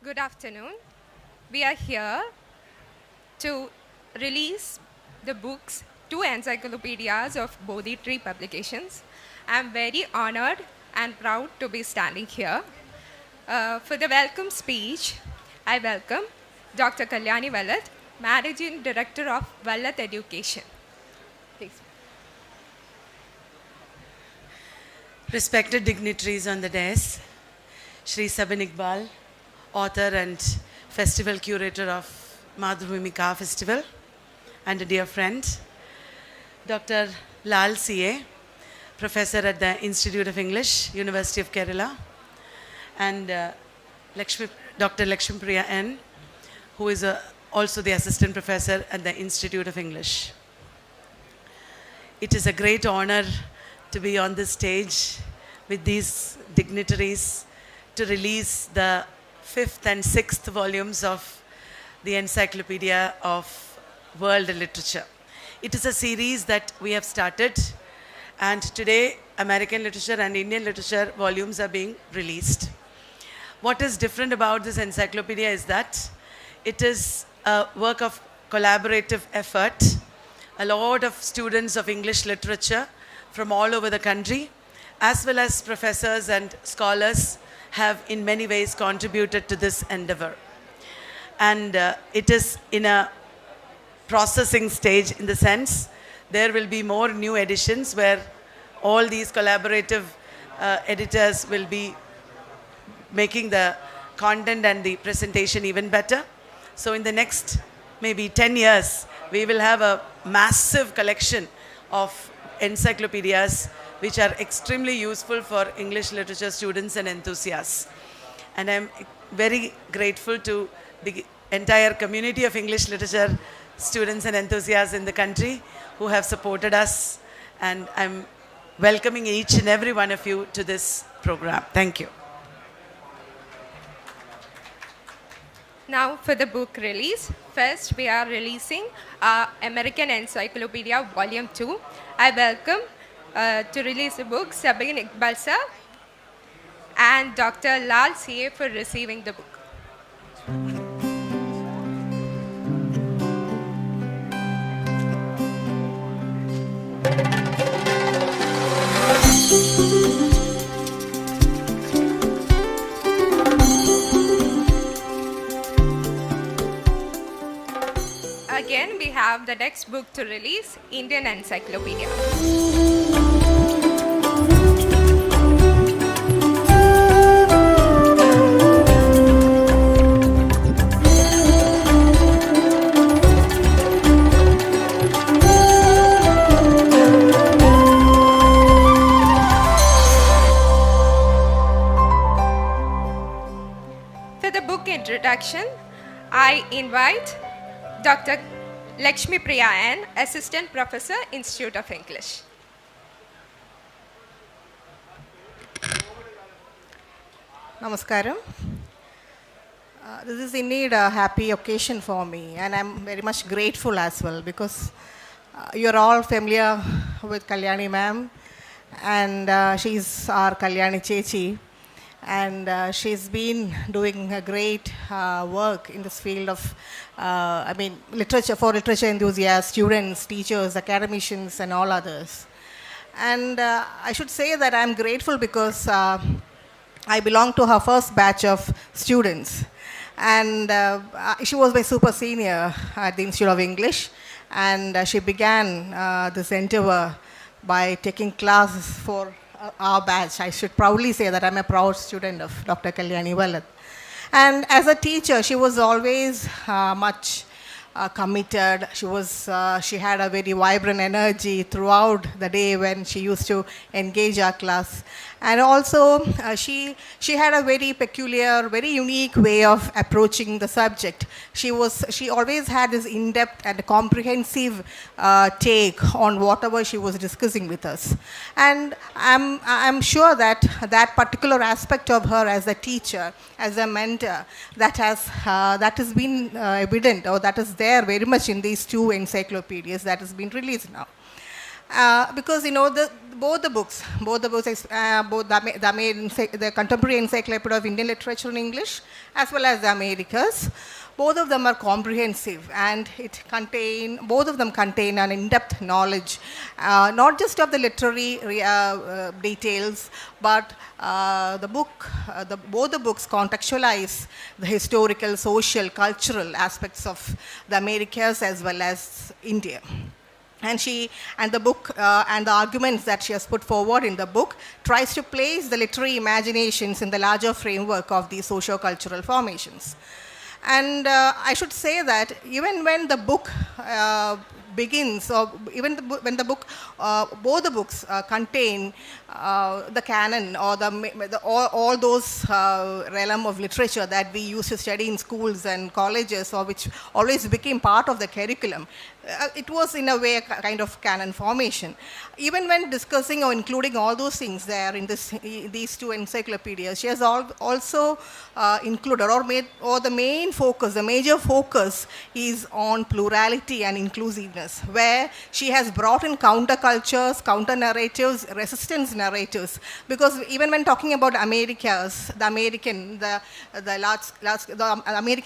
Good afternoon. We are here to release the books, two encyclopedias of Bodhi Tree Publications. I am very honored and proud to be standing here. For the welcome speech, I welcome Dr. Kalyani Vallath, Managing Director of Vallath Education. Please. Respected dignitaries on the dais, Shri Sabin Iqbal, author and festival curator of Madhuvimika Festival, and a dear friend, Dr. Lal C.A., professor at the Institute of English, University of Kerala, and Dr. Lakshmipriya N., who is also the assistant professor at the Institute of English. It is a great honor to be on this stage with these dignitaries to release the 5th and 6th volumes of the Encyclopedia of World Literature. It is a series that we have started, and today American literature and Indian literature volumes are being released. What is different about this encyclopedia is that it is a work of collaborative effort. A lot of students of English literature from all over the country, as well as professors and scholars, have in many ways contributed to this endeavor. And it is in a processing stage, in the sense there will be more new editions where all these collaborative editors will be making the content and the presentation even better. So in the next maybe 10 years, we will have a massive collection of encyclopedias which are extremely useful for English literature students and enthusiasts. And I'm very grateful to the entire community of English literature students and enthusiasts in the country who have supported us. And I'm welcoming each and every one of you to this program. Thank you. Now for the book release. First, we are releasing American Encyclopedia Volume 2. I welcome to release the book Sabin Iqbal sir and Dr. Lal C.A. for receiving the book. Again, we have the next book to release, Indian Encyclopedia. For the book introduction, I invite Dr. Lakshmipriya N., Assistant Professor, Institute of English. Namaskaram. This is indeed a happy occasion for me, and I'm very much grateful as well, because you're all familiar with Kalyani ma'am, and she's our Kalyani Chechi, and she's been doing a great work in this field of literature, for literature enthusiasts, students, teachers, academicians, and all others. And I should say that I'm grateful because I belong to her first batch of students. And she was my super senior at the Institute of English, and she began this endeavor by taking classes for our batch. I should proudly say that I'm a proud student of Dr. Kalyani Vallath. And as a teacher, she was always much committed. She had a very vibrant energy throughout the day when she used to engage our class. And also, she had a very peculiar, very unique way of approaching the subject. She always had this in-depth and comprehensive take on whatever she was discussing with us. And I'm sure that that particular aspect of her as a teacher, as a mentor, that has been evident, or that is there very much in these two encyclopedias that has been released now. Because both the books, both the Contemporary Encyclopedia of Indian Literature in English, as well as the Americas, both of them are comprehensive, and both of them contain an in-depth knowledge, not just of the literary details, but both the books contextualize the historical, social, cultural aspects of the Americas as well as India. And the book and the arguments that she has put forward in the book tries to place the literary imaginations in the larger framework of these socio-cultural formations. And I should say that even when the book begins, or even when the book, both the books contain the canon or all those realm of literature that we used to study in schools and colleges, or which always became part of the curriculum. It was in a way a kind of canon formation. Even when discussing or including all those things there in these two encyclopedias, she has also included the major focus is on plurality and inclusiveness, where she has brought in countercultures, counter-narratives, resistance narratives. Because even when talking about Americas, the American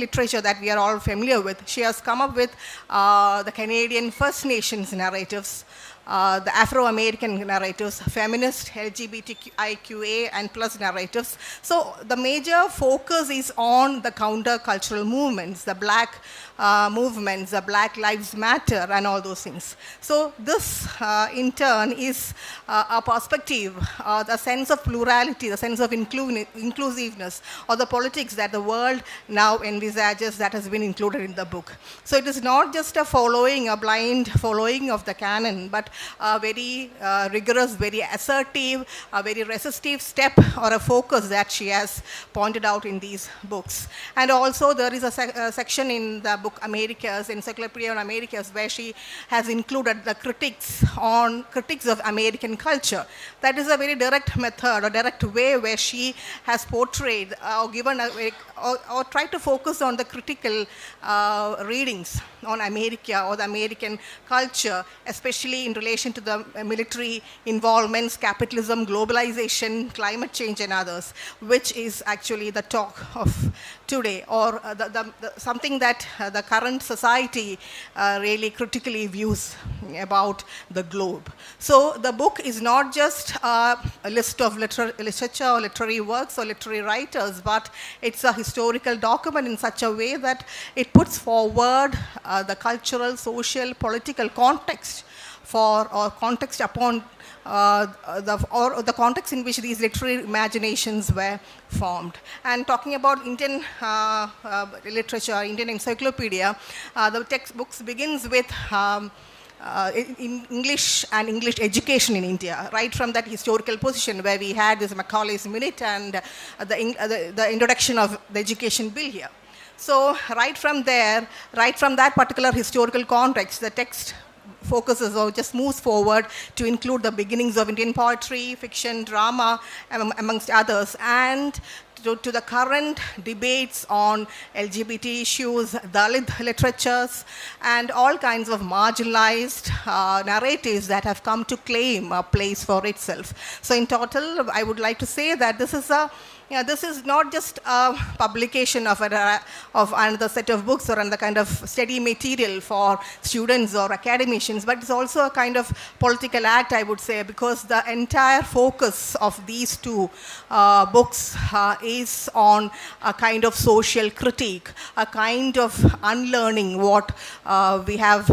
literature that we are all familiar with, she has come up with the Canadian First Nations narratives, the Afro-American narratives, feminist, LGBTIQA and plus narratives. So the major focus is on the counter-cultural movements, the black movements, the Black Lives Matter and all those things. So this in turn is a perspective, the sense of plurality, the sense of inclusiveness, or the politics that the world now envisages that has been included in the book. So it is not just a blind following of the canon, but a very rigorous, very assertive, a very resistive step or a focus that she has pointed out in these books. And also there is a section in the book Americas, Encyclopedia on Americas, where she has included the critics of American culture. That is a very direct method or direct way where she has portrayed or given or tried to focus on the critical readings on America or the American culture, especially in relation to the military involvements, capitalism, globalization, climate change and others, which is actually the talk of today, or something that the current society really critically views about the globe. So the book is not just a list of literature or literary works or literary writers, but it's a historical document in such a way that it puts forward the cultural, social, political context upon the context in which these literary imaginations were formed. And talking about Indian literature, Indian encyclopedia, the textbooks begins with in English and English education in India, right from that historical position where we had this Macaulay's Minute and the introduction of the education bill here. So right from there, right from that particular historical context, the text focuses or just moves forward to include the beginnings of Indian poetry, fiction, drama, amongst others, and to the current debates on LGBT issues, Dalit literatures, and all kinds of marginalized narratives that have come to claim a place for itself. So in total, I would like to say that this is not just a publication of another set of books or another kind of study material for students or academicians, but it's also a kind of political act, I would say, because the entire focus of these two books is on a kind of social critique, a kind of unlearning what we have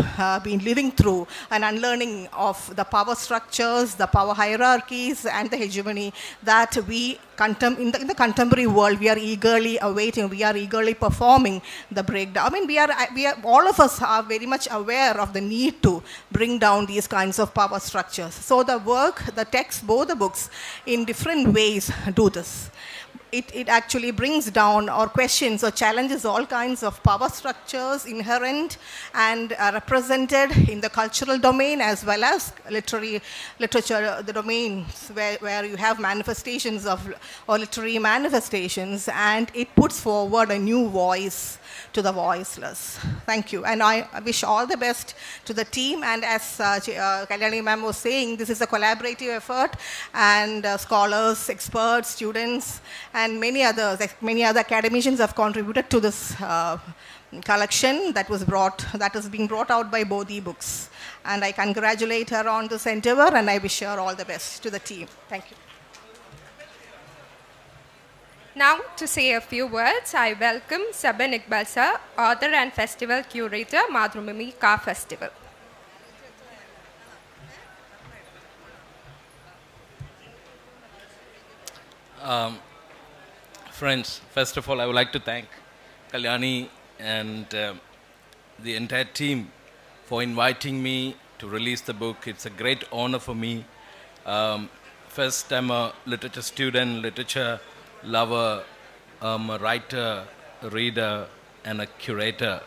been living through, an unlearning of the power structures, the power hierarchies, and the hegemony that we in the contemporary world we are eagerly awaiting, we are eagerly performing the breakdown. I mean, we are all of us are very much aware of the need to bring down these kinds of power structures. So the text, both the books, in different ways do this. it actually brings down or questions or challenges all kinds of power structures inherent and represented in the cultural domain as well as literature, the domains where you have manifestations of or literary manifestations, and it puts forward a new voice to the voiceless. Thank you. And I wish all the best to the team. And as Kalyani ma'am was saying, this is a collaborative effort, and scholars, experts, students, and many other academicians have contributed to this collection that is being brought out by Bodhi Books. And I congratulate her on this endeavor, and I wish her all the best to the team. Thank you. Now, to say a few words, I welcome Saban Iqbal sir, author and festival curator, Madhumimi Ka Festival. Friends, first of all, I would like to thank Kalyani and the entire team for inviting me to release the book. It's a great honor for me. First, I'm a literature student, literature lover, a writer, a reader, and a curator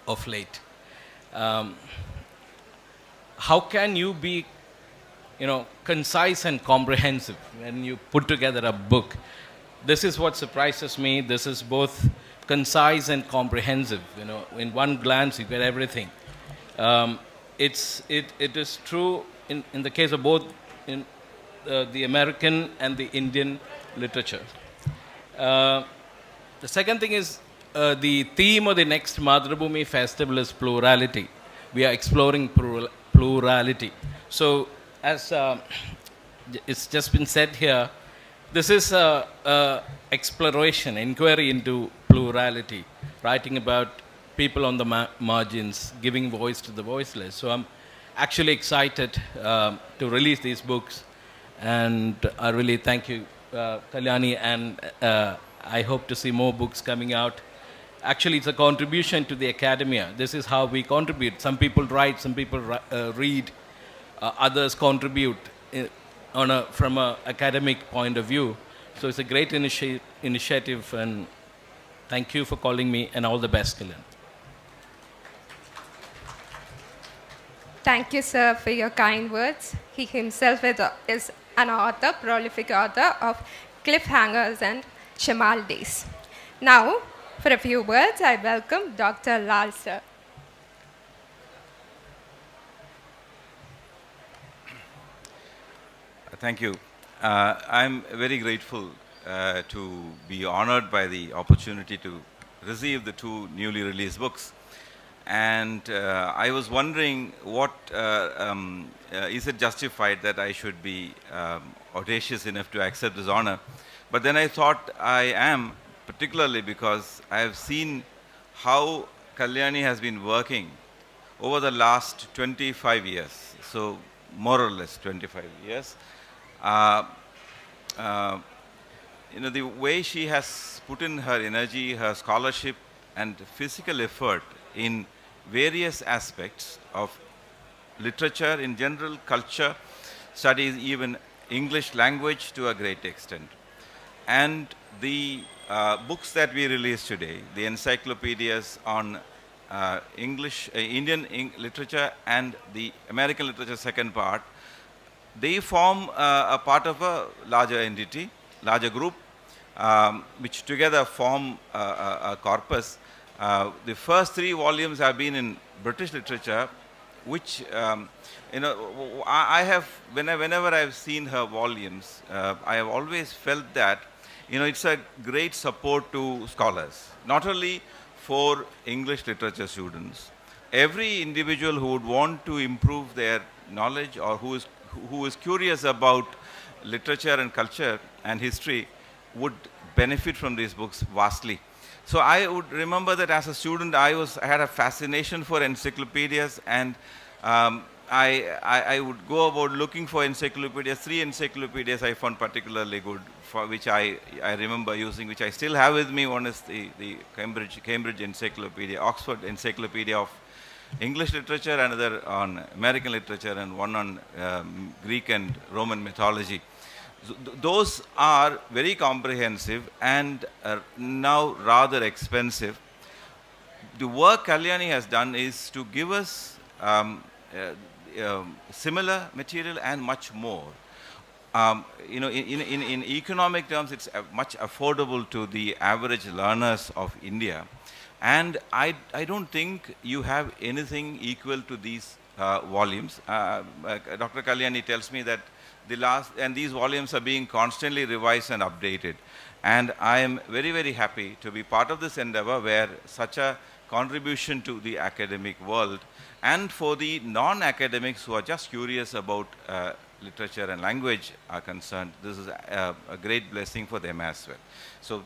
of late. How can you be, concise and comprehensive when you put together a book? This is what surprises me. This is both concise and comprehensive. In one glance, you get everything. It is true in the case of both in the American and the Indian literature. The second thing is the theme of the next Madhubhumi festival is plurality. We are exploring plurality. So, as it's just been said here, this is an exploration, inquiry into plurality, writing about people on the margins, giving voice to the voiceless. So I'm actually excited to release these books, and I really thank you, Kalyani, and I hope to see more books coming out. Actually, it's a contribution to the academia. This is how we contribute. Some people write, some people read, others contribute from an academic point of view. So it's a great initiative, and thank you for calling me, and all the best, Kalyani. Thank you, sir, for your kind words. He himself is an author, prolific author of Cliffhangers and Shamal Days. Now, for a few words, I welcome Dr. Lal, sir. Thank you. I'm very grateful to be honored by the opportunity to receive the two newly released books. And I was wondering what, is it justified that I should be audacious enough to accept this honor? But then I thought I am, particularly because I have seen how Kalyani has been working over the last 25 years, so more or less 25 years. The way she has put in her energy, her scholarship, and physical effort in various aspects of literature in general, culture, studies, even English language to a great extent. And the books that we release today, the encyclopedias on Indian literature and the American literature second part, they form a part of a larger entity, larger group, which together form a corpus. The first 3 volumes have been in British literature, which, I have, whenever I've seen her volumes, I have always felt that, it's a great support to scholars, not only for English literature students. Every individual who would want to improve their knowledge or who is curious about literature and culture and history would benefit from these books vastly. So I would remember that as a student, I had a fascination for encyclopedias, and I would go about looking for encyclopedias. 3 encyclopedias I found particularly good, for which I remember using, which I still have with me. One is the Cambridge Encyclopedia, Oxford Encyclopedia of English literature, another on American literature, and one on Greek and Roman mythology. Those are very comprehensive and now rather expensive. The work Kalyani has done is to give us similar material and much more. In economic terms, it's much affordable to the average learners of India. And I don't think you have anything equal to these volumes. Dr. Kalyani tells me that these volumes are being constantly revised and updated. And I am very, very happy to be part of this endeavor where such a contribution to the academic world, and for the non-academics who are just curious about literature and language are concerned, this is a great blessing for them as well. So,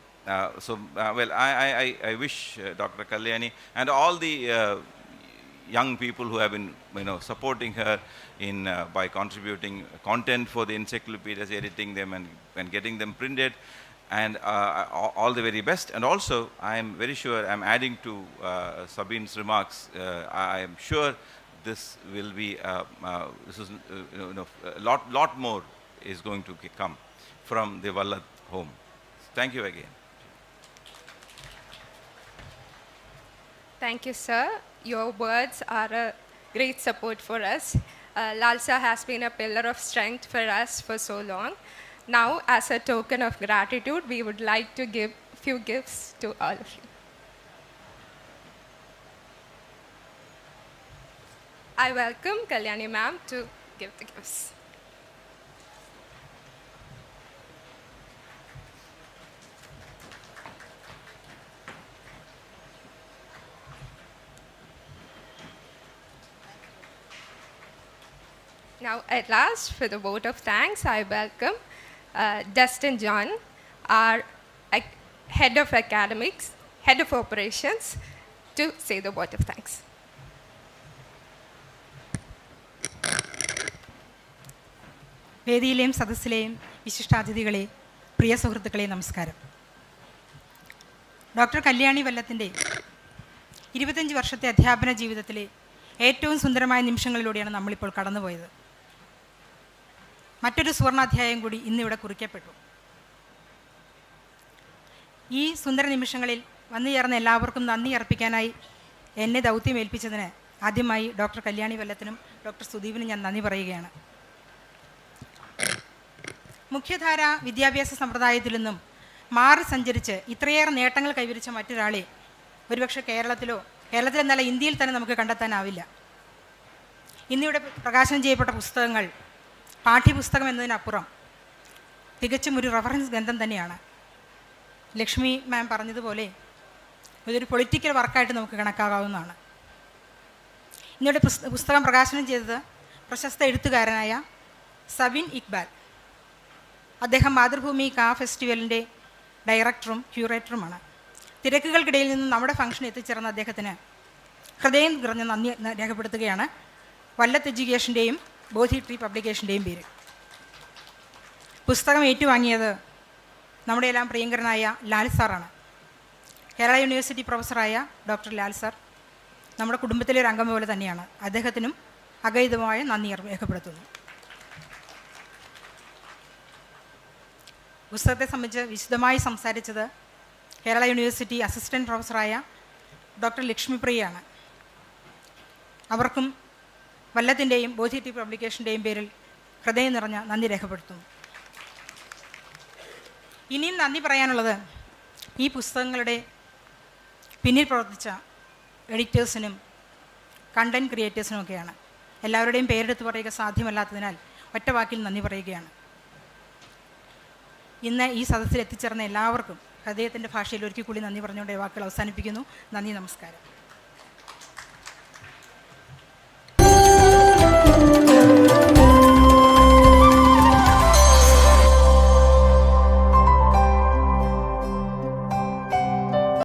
I wish Dr. Kalyani and all the young people who have been supporting her in by contributing content for the encyclopedias, editing them and getting them printed, and all the very best. And also, I am very sure, I am adding to Sabine's remarks, I am sure this will be, a lot more is going to come from the Vallath home. Thank you again. Thank you, sir. Your words are a great support for us. Lal sir has been a pillar of strength for us for so long. Now, as a token of gratitude, we would like to give a few gifts to all of you. I welcome Kalyani ma'am to give the gifts. Now, at last, for the vote of thanks, I welcome Dustin John, our head of academics, head of operations, to say the vote of thanks. വേദിയിലെയും സദസ്സിലെയും വിശിഷ്ടാതിഥികളെ, പ്രിയ സുഹൃത്തുക്കളെ, നമസ്കാരം. Doctor Kalyani വല്ലത്തിൻ്റെ 25 വർഷത്തെ അധ്യാപന ജീവിതത്തിലെ ഏറ്റവും സുന്ദരമായ നിമിഷങ്ങളിലൂടെയാണ് നമ്മളിപ്പോൾ കടന്നുപോയത്. മറ്റൊരു സുവർണാധ്യായം കൂടി ഇന്നിവിടെ കുറിക്കപ്പെട്ടു. ഈ സുന്ദര നിമിഷങ്ങളിൽ വന്നു ചേർന്ന എല്ലാവർക്കും നന്ദി അർപ്പിക്കാനായി എന്നെ ദൗത്യമേൽപ്പിച്ചതിന് ആദ്യമായി ഡോക്ടർ കല്യാണി വല്ലത്തിനും ഡോക്ടർ സുദീപിനും ഞാൻ നന്ദി പറയുകയാണ്. മുഖ്യധാര വിദ്യാഭ്യാസ സമ്പ്രദായത്തിൽ നിന്നും മാറി സഞ്ചരിച്ച് ഇത്രയേറെ നേട്ടങ്ങൾ കൈവരിച്ച മറ്റൊരാളെ ഒരുപക്ഷെ കേരളത്തിലെന്നല്ല ഇന്ത്യയിൽ തന്നെ നമുക്ക് കണ്ടെത്താനാവില്ല. ഇന്നിവിടെ പ്രകാശനം ചെയ്യപ്പെട്ട പുസ്തകങ്ങൾ പാഠ്യപുസ്തകം എന്നതിനപ്പുറം തികച്ചും ഒരു റെഫറൻസ് ഗ്രന്ഥം തന്നെയാണ്. ലക്ഷ്മി മാം പറഞ്ഞതുപോലെ ഇതൊരു പൊളിറ്റിക്കൽ വർക്കായിട്ട് നമുക്ക് കണക്കാക്കാവുന്നതാണ്. ഇന്നിവിടെ പുസ്തകം പ്രകാശനം ചെയ്തത് പ്രശസ്ത എഴുത്തുകാരനായ സബിൻ ഇക്ബാൽ. അദ്ദേഹം മാതൃഭൂമി കാ ഫെസ്റ്റിവലിൻ്റെ ഡയറക്ടറും ക്യൂറേറ്ററുമാണ്. തിരക്കുകൾക്കിടയിൽ നിന്നും നമ്മുടെ ഫംഗ്ഷൻ എത്തിച്ചേർന്ന അദ്ദേഹത്തിന് ഹൃദയം നിറഞ്ഞ നന്ദി രേഖപ്പെടുത്തുകയാണ് വല്ലത്ത് എഡ്യൂക്കേഷൻ്റെയും ബോധി ട്രീ പബ്ലിക്കേഷൻ്റെയും പേര്. പുസ്തകം ഏറ്റുവാങ്ങിയത് നമ്മുടെ എല്ലാം പ്രിയങ്കരനായ ലാൽ സാറാണ്. കേരള യൂണിവേഴ്സിറ്റി പ്രൊഫസറായ ഡോക്ടർ ലാൽ സാർ നമ്മുടെ കുടുംബത്തിലെ ഒരു അംഗം പോലെ തന്നെയാണ്. അദ്ദേഹത്തിനും അഗൈതമായ നന്ദി രേഖപ്പെടുത്തുന്നു. പുസ്തകത്തെ സംബന്ധിച്ച് വിശദമായി സംസാരിച്ചത് കേരള യൂണിവേഴ്സിറ്റി അസിസ്റ്റൻറ്റ് പ്രൊഫസറായ ഡോക്ടർ ലക്ഷ്മിപ്രിയയാണ്. അവർക്കും വല്ലത്തിൻ്റെയും ബോധി ട്രീ പബ്ലിക്കേഷൻ്റെയും പേരിൽ ഹൃദയം നിറഞ്ഞ നന്ദി രേഖപ്പെടുത്തുന്നു. ഇനിയും നന്ദി പറയാനുള്ളത് ഈ പുസ്തകങ്ങളുടെ പിന്നിൽ പ്രവർത്തിച്ച എഡിറ്റേഴ്സിനും കണ്ടൻറ് ക്രിയേറ്റേഴ്സിനും ഒക്കെയാണ്. എല്ലാവരുടെയും പേരെടുത്ത് പറയുക സാധ്യമല്ലാത്തതിനാൽ ഒറ്റ വാക്കിൽ നന്ദി പറയുകയാണ്. ഇന്ന് ഈ സദസ്സിൽ എത്തിച്ചേർന്ന എല്ലാവർക്കും ഹൃദയത്തിൻ്റെ ഭാഷയിൽ ഒരിക്കൽ കൂടി നന്ദി പറഞ്ഞുകൊണ്ട് വാക്കുകൾ അവസാനിപ്പിക്കുന്നു. നന്ദി, നമസ്കാരം.